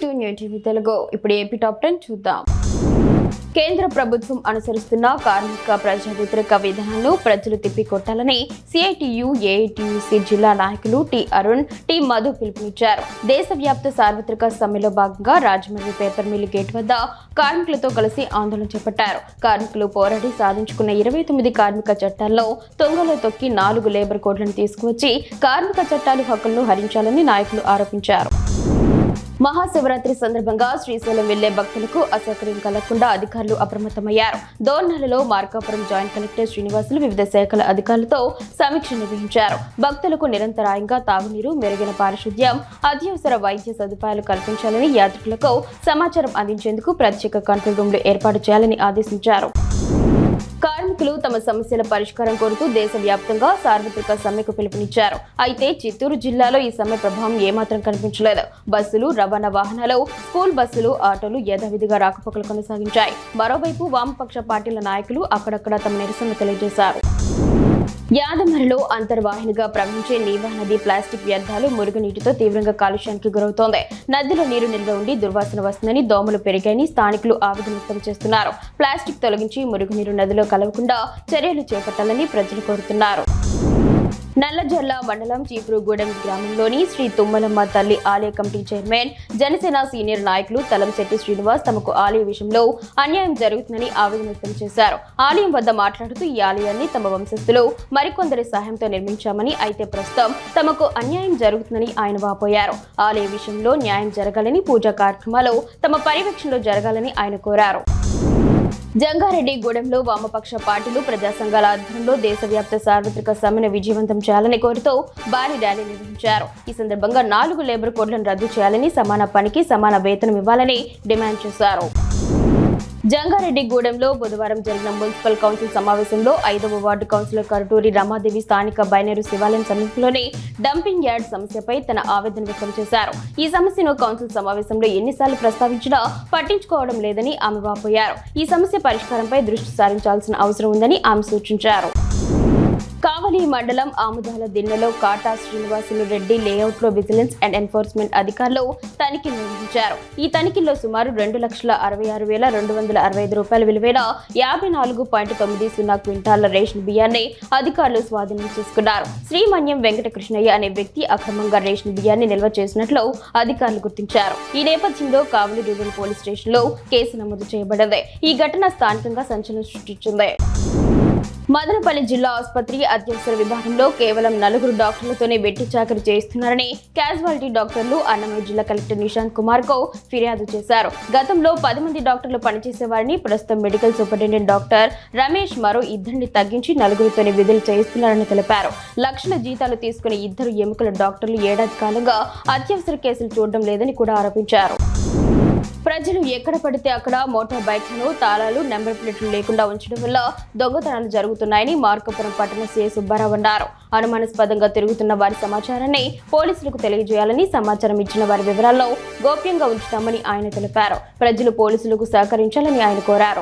Welcome to new TV Telugu. ఇప్పుడు AP top 10 చూద్దాం. కేంద్ర ప్రభుత్వం అనుసరిస్తున్న కార్మిక ప్రజా వ్యతిరేక విధానాలను ప్రజలు తిప్పికొట్టాలని సిఐటియు ఏఐటియుసి జిల్లా నాయకులు టి అరుణ్, టి మధు పిలుపునిచ్చారు. దేశవ్యాప్త సార్వత్రిక సమ్మెలో భాగంగా రాజమండ్రి పేపర్ మిల్ గేట్ వద్ద కార్మికులతో కలిసి ఆందోళన చేపట్టారు. కార్మికులు పోరాడి సాధించుకున్న 29 కార్మిక చట్టాల్లో తొంగలో తొక్కి 4 లేబర్ కోడ్లను తీసుకువచ్చి కార్మిక చట్టాలు హక్కులను హరించాలని నాయకులు ఆరోపించారు. మహాశివరాత్రి సందర్భంగా శ్రీశైలం వెళ్లే భక్తులకు అసౌకర్యం కలగకుండా అధికారులు అప్రమత్తమయ్యారు. దోర్నలలో మార్కాపురం జాయింట్ కలెక్టర్ శ్రీనివాసులు వివిధ శాఖల అధికారులతో సమీక్ష నిర్వహించారు. భక్తులకు నిరంతరాయంగా తాగునీరు, మెరుగైన పారిశుద్ధ్యం, అత్యవసర వైద్య సదుపాయాలు కల్పించాలని, యాత్రికులకు సమాచారం అందించేందుకు ప్రత్యేక కంట్రోల్ రూమ్లు ఏర్పాటు చేయాలని ఆదేశించారు. కార్మికులు తమ సమస్యల పరిష్కారం కోరుతూ దేశవ్యాప్తంగా సార్వత్రిక సమ్మెకు పిలుపునిచ్చారు. అయితే చిత్తూరు జిల్లాలో ఈ సమ్మె ప్రభావం ఏమాత్రం కనిపించలేదు. బస్సులు, రవాణా వాహనాలు, స్కూల్ బస్సులు, ఆటోలు యథావిధిగా రాకపోకలు కొనసాగించాయి. మరోవైపు వామపక్ష పార్టీల నాయకులు అక్కడక్కడ తమ నిరసన తెలియజేశారు. యాదమరిలో అంతర్వాహినిగా ప్రవహించే నీవా నది ప్లాస్టిక్ వ్యర్థాలు మురుగునీటితో తీవ్రంగా కాలుష్యానికి గురవుతోంది. నదిలో నీరు నిల్వ ఉండి దుర్వాసన వస్తుందని, దోమలు పెరిగాయని స్థానికులు ఆవేదన వ్యక్తం చేస్తున్నారు. ప్లాస్టిక్ తొలగించి మురుగునీరు నదిలో కలవకుండా చర్యలు చేపట్టాలని ప్రజలు కోరుతున్నారు. నల్లజర్ల మండలం చీపురుగూడెం గ్రామంలోని శ్రీ తుమ్మలమ్మ తల్లి ఆలయ కమిటీ చైర్మన్, జనసేన సీనియర్ నాయకులు తలంశెట్టి శ్రీనివాస్ తమకు ఆలయ విషయంలో అన్యాయం జరుగుతుందని ఆవేదన వ్యక్తం చేశారు. ఆలయం వద్ద మాట్లాడుతూ ఈ ఆలయాన్ని తమ వంశస్థులు మరికొందరి సహాయంతో నిర్మించామని, అయితే ప్రస్తుతం తమకు అన్యాయం జరుగుతుందని ఆయన వాపోయారు. ఆలయ విషయంలో న్యాయం జరగాలని, పూజా కార్యక్రమాలు తమ పర్యవేక్షణలో జరగాలని ఆయన కోరారు. జంగారెడ్డిగూడెంలో వామపక్ష పార్టీలు, ప్రజా సంఘాల ఆధ్వర్యంలో దేశవ్యాప్త సార్వత్రిక సమ్మెను విజయవంతం చేయాలని కోరుతూ భారీ ర్యాలీ నిర్వహించారు. ఈ సందర్భంగా 4 లేబర్ కోడ్లను రద్దు చేయాలని, సమాన పనికి సమాన వేతనం ఇవ్వాలని డిమాండ్ చేశారు. జంగారెడ్డిగూడెంలో బుధవారం జరిగిన మున్సిపల్ కౌన్సిల్ సమావేశంలో 5వ వార్డు కౌన్సిలర్ కరుటూరి రమాదేవి స్థానిక బైనేరు శివాలయం సమీపంలోని డంపింగ్ యార్డ్ సమస్యపై తన ఆవేదన వ్యక్తం చేశారు. ఈ సమస్యను కౌన్సిల్ సమావేశంలో ఎన్నిసార్లు ప్రస్తావించినా పట్టించుకోవడం లేదని ఆమె వాపోయారు. ఈ సమస్య పరిష్కారంపై దృష్టి సారించాల్సిన అవసరం ఉందని ఆమె సూచించారు. కావలి మండలం ఆముదాల దిన్నెలో కాటా శ్రీనివాసులు రెడ్డి లేఅవుట్లో విజిలెన్స్ అండ్ ఎన్ఫోర్స్మెంట్ అధికారులు తనిఖీలు నిర్వహించారు. ఈ తనిఖీల్లో సుమారు 2,66,265 రూపాయల విలువైన 54.90 క్వింటాళ్ల రేషన్ బియ్యాన్ని అధికారులు స్వాధీనం చేసుకున్నారు. శ్రీమన్యం వెంకటకృష్ణయ్య అనే వ్యక్తి అక్రమంగా రేషన్ బియ్యాన్ని నిల్వ చేసినట్లు అధికారులు గుర్తించారు. ఈ నేపథ్యంలో కావలి రూరల్ పోలీస్ స్టేషన్లో కేసు నమోదు చేయబడింది. ఈ ఘటన స్థానికంగా సంచలనం సృష్టించింది. మదనపల్లి జిల్లా ఆసుపత్రి అత్యవసర విభాగంలో కేవలం 4 డాక్టర్లతోనే వెట్టి చాకరీ చేస్తున్నారని క్యాజువాలిటీ డాక్టర్లు అన్నమయ్య జిల్లా కలెక్టర్ నిశాంత్ కుమార్ కు ఫిర్యాదు చేశారు. గతంలో 10 మంది డాక్టర్లు పనిచేసేవారిని ప్రస్తుతం మెడికల్ సూపరింటెండెంట్ డాక్టర్ రమేష్ మరో 2 తగ్గించి 4తోనే విధులు చేయిస్తున్నారని తెలిపారు. లక్షల జీతాలు తీసుకునే 2 ఎముకల డాక్టర్లు ఏడాది కాలంగా అత్యవసర కేసులు చూడడం లేదని కూడా ఆరోపించారు. ప్రజలు ఎక్కడ పడితే అక్కడ మోటార్ బైక్లను తాళాలు, నెంబర్ ప్లేట్లు లేకుండా ఉంచడం వల్ల దొంగతనాలు జరుగుతున్నాయని మార్కాపురం పట్టణ సీఐ సుబ్బారావు అన్నారు. అనుమానాస్పదంగా తిరుగుతున్న వారి సమాచారాన్ని పోలీసులకు తెలియజేయాలని, సమాచారం ఇచ్చిన వారి వివరాలను గోప్యంగా ఉంచుతామని ఆయన తెలిపారు. ప్రజలు పోలీసులకు సహకరించాలని ఆయన కోరారు.